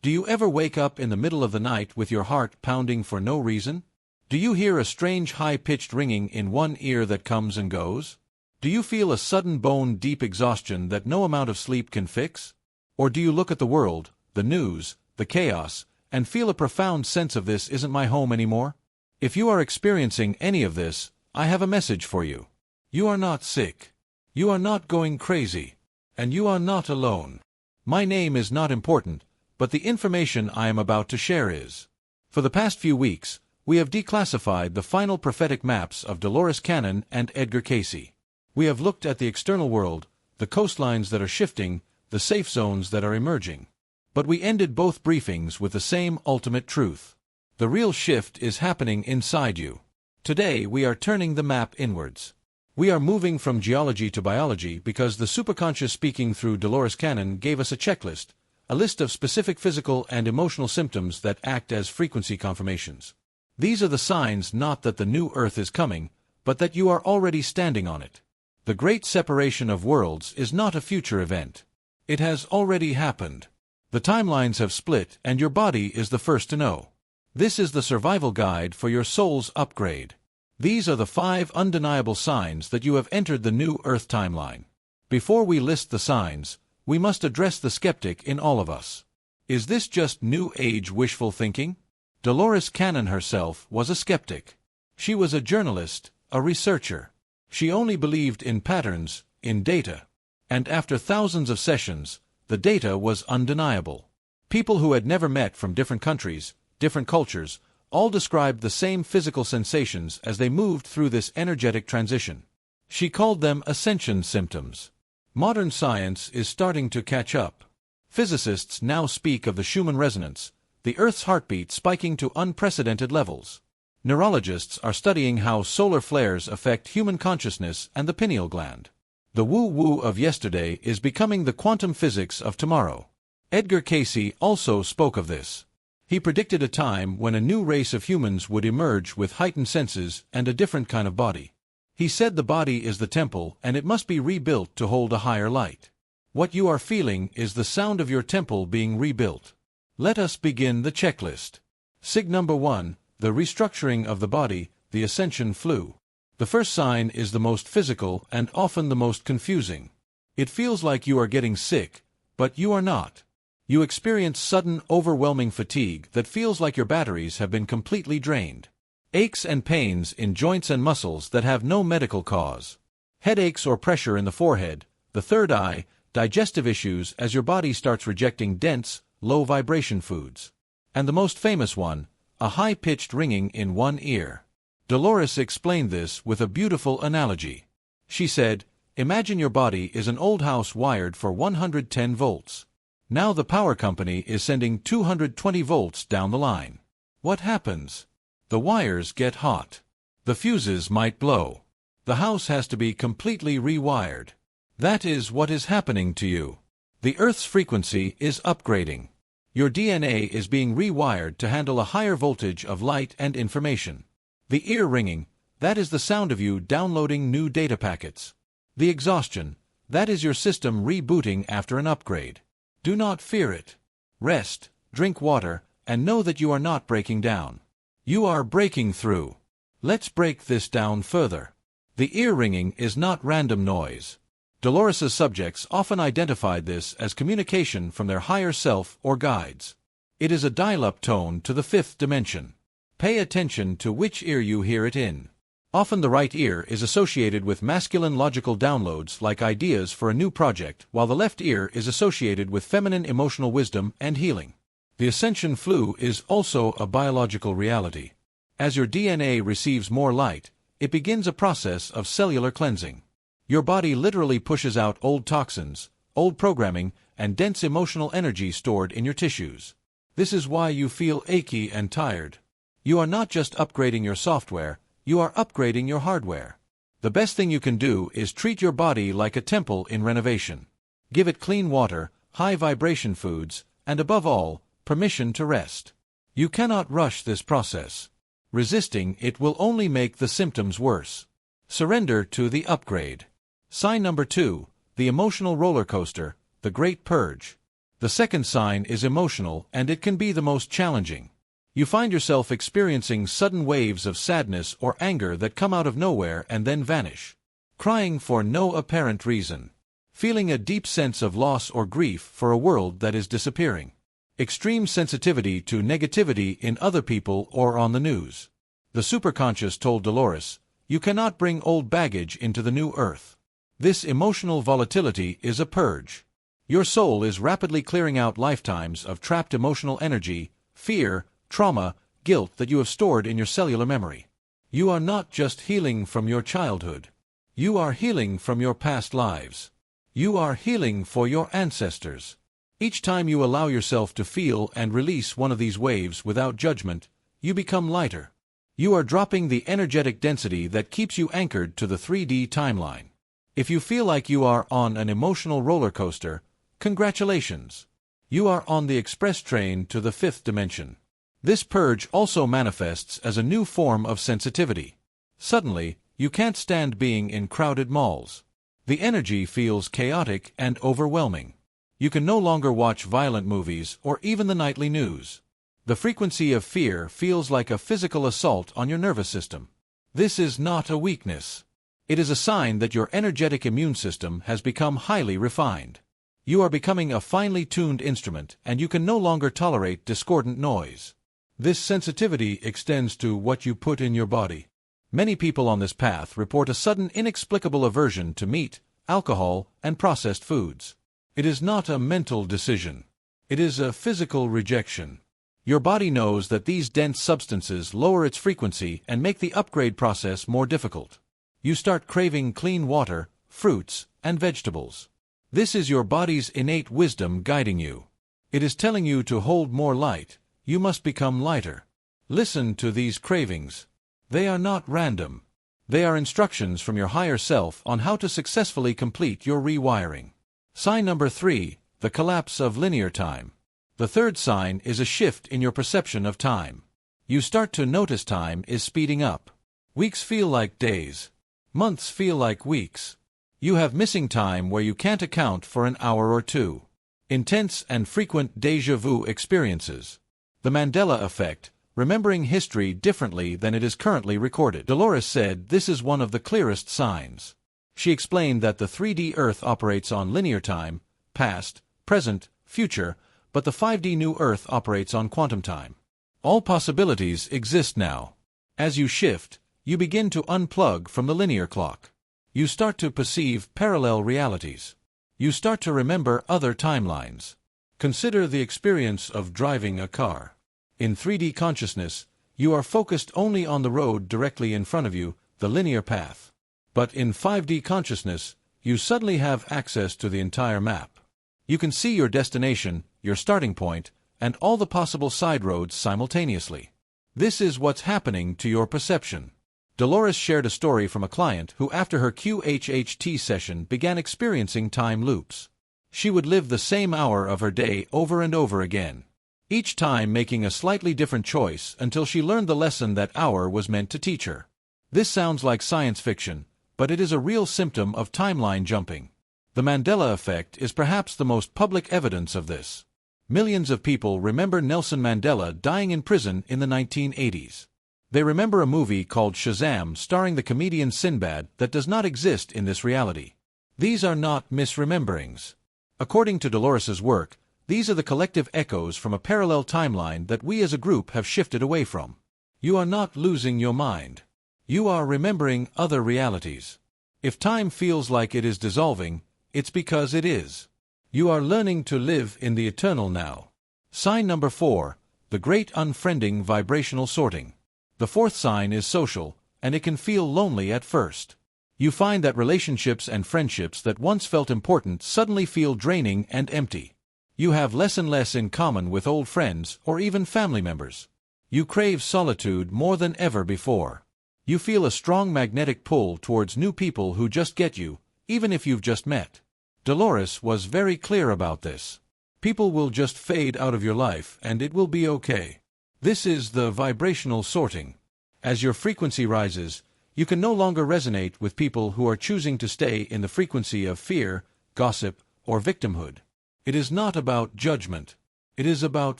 Do you ever wake up in the middle of the night with your heart pounding for no reason? Do you hear a strange high-pitched ringing in one ear that comes and goes? Do you feel a sudden bone-deep exhaustion that no amount of sleep can fix? Or do you look at the world, the news, the chaos, and feel a profound sense of this isn't my home anymore? If you are experiencing any of this, I have a message for you. You are not sick. You are not going crazy. And you are not alone. My name is not important, but the information I am about to share is. For the past few weeks, we have declassified the final prophetic maps of Dolores Cannon and Edgar Cayce. We have looked at the external world, the coastlines that are shifting, the safe zones that are emerging. But we ended both briefings with the same ultimate truth. The real shift is happening inside you. Today we are turning the map inwards. We are moving from geology to biology because the superconscious speaking through Dolores Cannon gave us a checklist, a list of specific physical and emotional symptoms that act as frequency confirmations. These are the signs not that the new Earth is coming, but that you are already standing on it. The great separation of worlds is not a future event. It has already happened. The timelines have split and your body is the first to know. This is the survival guide for your soul's upgrade. These are the 5 undeniable signs that you have entered the new Earth timeline. Before we list the signs, we must address the skeptic in all of us. Is this just New Age wishful thinking? Dolores Cannon herself was a skeptic. She was a journalist, a researcher. She only believed in patterns, in data. And after thousands of sessions, the data was undeniable. People who had never met from different countries, different cultures, all described the same physical sensations as they moved through this energetic transition. She called them ascension symptoms. Modern science is starting to catch up. Physicists now speak of the Schumann resonance, the Earth's heartbeat spiking to unprecedented levels. Neurologists are studying how solar flares affect human consciousness and the pineal gland. The woo-woo of yesterday is becoming the quantum physics of tomorrow. Edgar Cayce also spoke of this. He predicted a time when a new race of humans would emerge with heightened senses and a different kind of body. He said the body is the temple and it must be rebuilt to hold a higher light. What you are feeling is the sound of your temple being rebuilt. Let us begin the checklist. Sig number 1, the restructuring of the body, the ascension flu. The first sign is the most physical and often the most confusing. It feels like you are getting sick, but you are not. You experience sudden, overwhelming fatigue that feels like your batteries have been completely drained. Aches and pains in joints and muscles that have no medical cause. Headaches or pressure in the forehead, the third eye, digestive issues as your body starts rejecting dense, low-vibration foods. And the most famous one, a high-pitched ringing in one ear. Dolores explained this with a beautiful analogy. She said, imagine your body is an old house wired for 110 volts. Now the power company is sending 220 volts down the line. What happens? The wires get hot. The fuses might blow. The house has to be completely rewired. That is what is happening to you. The Earth's frequency is upgrading. Your DNA is being rewired to handle a higher voltage of light and information. The ear ringing, that is the sound of you downloading new data packets. The exhaustion, that is your system rebooting after an upgrade. Do not fear it. Rest, drink water, and know that you are not breaking down. You are breaking through. Let's break this down further. The ear ringing is not random noise. Dolores's subjects often identified this as communication from their higher self or guides. It is a dial-up tone to the 5th dimension. Pay attention to which ear you hear it in. Often the right ear is associated with masculine logical downloads like ideas for a new project, while the left ear is associated with feminine emotional wisdom and healing. The ascension flu is also a biological reality. As your DNA receives more light, it begins a process of cellular cleansing. Your body literally pushes out old toxins, old programming, and dense emotional energy stored in your tissues. This is why you feel achy and tired. You are not just upgrading your software, you are upgrading your hardware. The best thing you can do is treat your body like a temple in renovation. Give it clean water, high vibration foods, and above all, permission to rest. You cannot rush this process. Resisting it will only make the symptoms worse. Surrender to the upgrade. Sign number 2, the emotional roller coaster, the Great Purge. The second sign is emotional, and it can be the most challenging. You find yourself experiencing sudden waves of sadness or anger that come out of nowhere and then vanish. Crying for no apparent reason. Feeling a deep sense of loss or grief for a world that is disappearing. Extreme sensitivity to negativity in other people or on the news. The superconscious told Dolores, "You cannot bring old baggage into the new earth." This emotional volatility is a purge. Your soul is rapidly clearing out lifetimes of trapped emotional energy, fear, trauma, guilt that you have stored in your cellular memory. You are not just healing from your childhood. You are healing from your past lives. You are healing for your ancestors. Each time you allow yourself to feel and release one of these waves without judgment, you become lighter. You are dropping the energetic density that keeps you anchored to the 3D timeline. If you feel like you are on an emotional roller coaster, congratulations. You are on the express train to the fifth dimension. This purge also manifests as a new form of sensitivity. Suddenly, you can't stand being in crowded malls. The energy feels chaotic and overwhelming. You can no longer watch violent movies or even the nightly news. The frequency of fear feels like a physical assault on your nervous system. This is not a weakness. It is a sign that your energetic immune system has become highly refined. You are becoming a finely tuned instrument, and you can no longer tolerate discordant noise. This sensitivity extends to what you put in your body. Many people on this path report a sudden inexplicable aversion to meat, alcohol, and processed foods. It is not a mental decision. It is a physical rejection. Your body knows that these dense substances lower its frequency and make the upgrade process more difficult. You start craving clean water, fruits, and vegetables. This is your body's innate wisdom guiding you. It is telling you to hold more light. You must become lighter. Listen to these cravings. They are not random. They are instructions from your higher self on how to successfully complete your rewiring. Sign number 3, the collapse of linear time. The third sign is a shift in your perception of time. You start to notice time is speeding up. Weeks feel like days. Months feel like weeks. You have missing time where you can't account for an hour or two. Intense and frequent déjà vu experiences. The Mandela effect, remembering history differently than it is currently recorded. Dolores said this is one of the clearest signs. She explained that the 3D Earth operates on linear time, past, present, future, but the 5D new Earth operates on quantum time. All possibilities exist now. As you shift, you begin to unplug from the linear clock. You start to perceive parallel realities. You start to remember other timelines. Consider the experience of driving a car. In 3D consciousness, you are focused only on the road directly in front of you, the linear path. But in 5D consciousness, you suddenly have access to the entire map. You can see your destination, your starting point, and all the possible side roads simultaneously. This is what's happening to your perception. Dolores shared a story from a client who, after her QHHT session, began experiencing time loops. She would live the same hour of her day over and over again, each time making a slightly different choice until she learned the lesson that hour was meant to teach her. This sounds like science fiction, but it is a real symptom of timeline jumping. The Mandela effect is perhaps the most public evidence of this. Millions of people remember Nelson Mandela dying in prison in the 1980s. They remember a movie called Shazam starring the comedian Sinbad that does not exist in this reality. These are not misrememberings. According to Dolores's work, these are the collective echoes from a parallel timeline that we as a group have shifted away from. You are not losing your mind. You are remembering other realities. If time feels like it is dissolving, it's because it is. You are learning to live in the eternal now. Sign number 4, the great unfriending vibrational sorting. The fourth sign is social, and it can feel lonely at first. You find that relationships and friendships that once felt important suddenly feel draining and empty. You have less and less in common with old friends or even family members. You crave solitude more than ever before. You feel a strong magnetic pull towards new people who just get you, even if you've just met. Dolores was very clear about this. People will just fade out of your life and it will be okay. This is the vibrational sorting. As your frequency rises, you can no longer resonate with people who are choosing to stay in the frequency of fear, gossip, or victimhood. It is not about judgment. It is about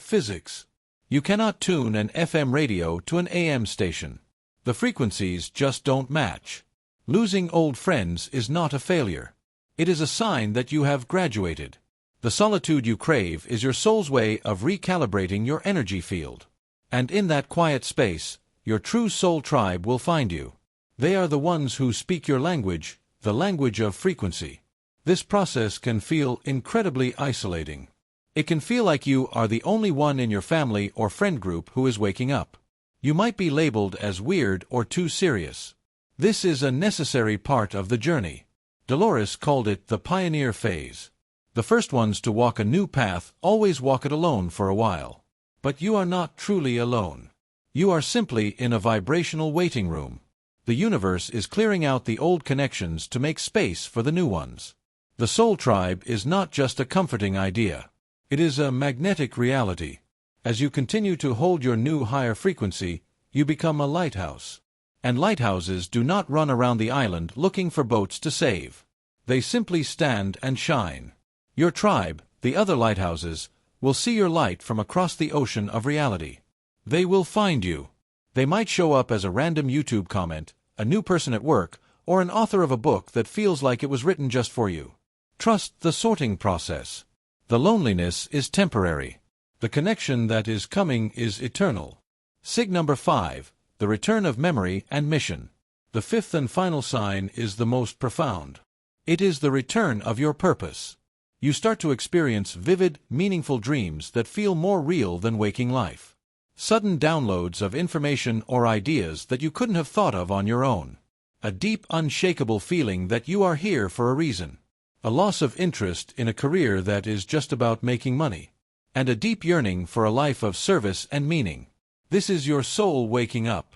physics. You cannot tune an FM radio to an AM station. The frequencies just don't match. Losing old friends is not a failure. It is a sign that you have graduated. The solitude you crave is your soul's way of recalibrating your energy field. And in that quiet space, your true soul tribe will find you. They are the ones who speak your language, the language of frequency. This process can feel incredibly isolating. It can feel like you are the only one in your family or friend group who is waking up. You might be labeled as weird or too serious. This is a necessary part of the journey. Dolores called it the pioneer phase. The first ones to walk a new path always walk it alone for a while. But you are not truly alone. You are simply in a vibrational waiting room. The universe is clearing out the old connections to make space for the new ones. The soul tribe is not just a comforting idea. It is a magnetic reality. As you continue to hold your new higher frequency, you become a lighthouse. And lighthouses do not run around the island looking for boats to save. They simply stand and shine. Your tribe, the other lighthouses, will see your light from across the ocean of reality. They will find you. They might show up as a random YouTube comment, a new person at work, or an author of a book that feels like it was written just for you. Trust the sorting process. The loneliness is temporary. The connection that is coming is eternal. Sig number 5, the return of memory and mission. The fifth and final sign is the most profound. It is the return of your purpose. You start to experience vivid, meaningful dreams that feel more real than waking life. Sudden downloads of information or ideas that you couldn't have thought of on your own. A deep, unshakable feeling that you are here for a reason. A loss of interest in a career that is just about making money. And a deep yearning for a life of service and meaning. This is your soul waking up.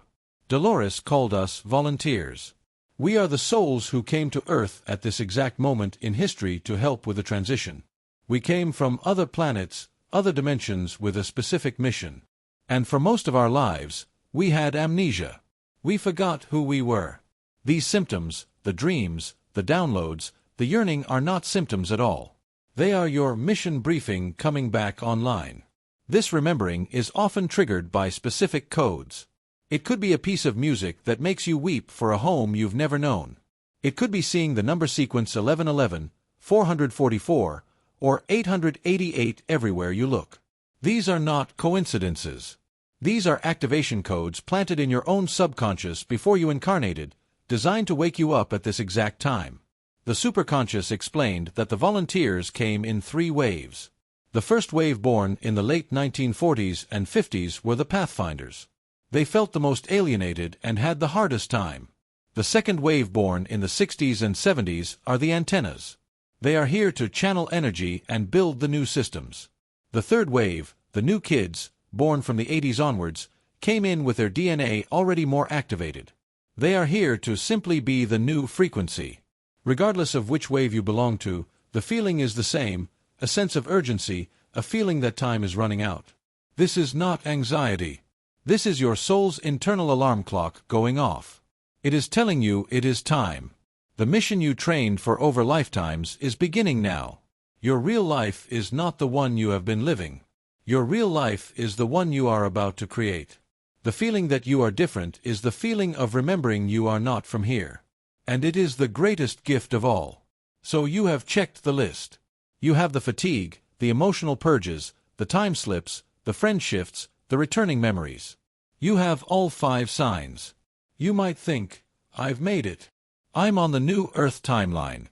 Dolores called us volunteers. We are the souls who came to Earth at this exact moment in history to help with the transition. We came from other planets, other dimensions with a specific mission. And for most of our lives, we had amnesia. We forgot who we were. These symptoms, the dreams, the downloads, the yearning are not symptoms at all. They are your mission briefing coming back online. This remembering is often triggered by specific codes. It could be a piece of music that makes you weep for a home you've never known. It could be seeing the number sequence 1111, 444, or 888 everywhere you look. These are not coincidences. These are activation codes planted in your own subconscious before you incarnated, designed to wake you up at this exact time. The superconscious explained that the volunteers came in 3 waves. The first wave, born in the late 1940s and 50s, were the pathfinders. They felt the most alienated and had the hardest time. The second wave, born in the 60s and 70s, are the antennas. They are here to channel energy and build the new systems. The third wave, the new kids, born from the 80s onwards, came in with their DNA already more activated. They are here to simply be the new frequency. Regardless of which wave you belong to, the feeling is the same, a sense of urgency, a feeling that time is running out. This is not anxiety. This is your soul's internal alarm clock going off. It is telling you it is time. The mission you trained for over lifetimes is beginning now. Your real life is not the one you have been living. Your real life is the one you are about to create. The feeling that you are different is the feeling of remembering you are not from here. And it is the greatest gift of all. So you have checked the list. You have the fatigue, the emotional purges, the time slips, the friend shifts, the returning memories. You have all 5 signs. You might think, I've made it. I'm on the new Earth timeline.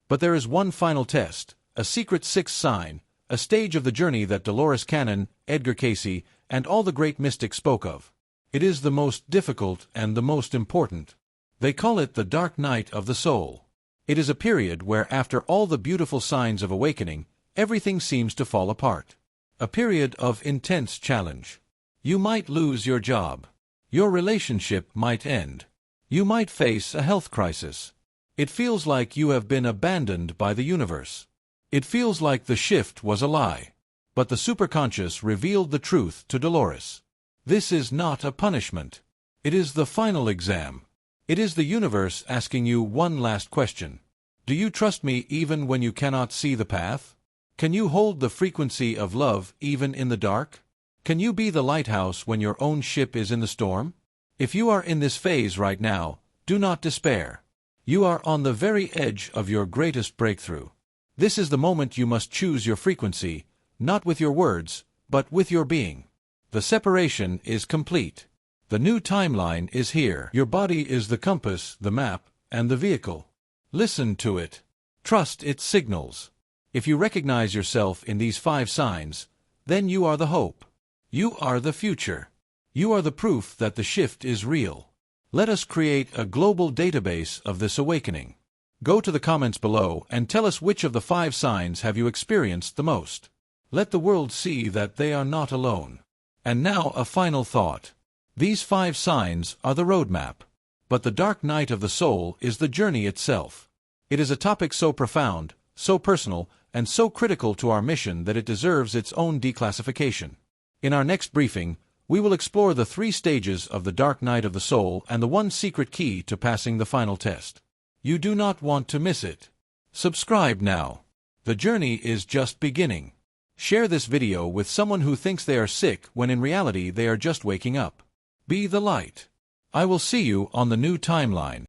But there is one final test, a secret 6th sign, a stage of the journey that Dolores Cannon, Edgar Cayce, and all the great mystics spoke of. It is the most difficult and the most important. They call it the dark night of the soul. It is a period where, after all the beautiful signs of awakening, everything seems to fall apart. A period of intense challenge. You might lose your job. Your relationship might end. You might face a health crisis. It feels like you have been abandoned by the universe. It feels like the shift was a lie. But the superconscious revealed the truth to Dolores. This is not a punishment. It is the final exam. It is the universe asking you one last question. Do you trust me even when you cannot see the path? Can you hold the frequency of love even in the dark? Can you be the lighthouse when your own ship is in the storm? If you are in this phase right now, do not despair. You are on the very edge of your greatest breakthrough. This is the moment you must choose your frequency, not with your words, but with your being. The separation is complete. The new timeline is here. Your body is the compass, the map, and the vehicle. Listen to it. Trust its signals. If you recognize yourself in these 5 signs, then you are the hope. You are the future. You are the proof that the shift is real. Let us create a global database of this awakening. Go to the comments below and tell us which of the 5 signs have you experienced the most. Let the world see that they are not alone. And now a final thought. These 5 signs are the roadmap. But the dark night of the soul is the journey itself. It is a topic so profound, so personal, and so critical to our mission that it deserves its own declassification. In our next briefing, we will explore the 3 stages of the dark night of the soul and the 1 secret key to passing the final test. You do not want to miss it. Subscribe now. The journey is just beginning. Share this video with someone who thinks they are sick when in reality they are just waking up. Be the light. I will see you on the new timeline.